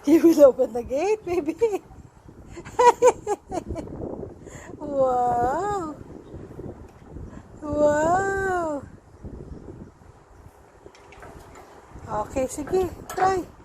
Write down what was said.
You will open the gate, baby. Wow. Wow. Okay, sige. Try.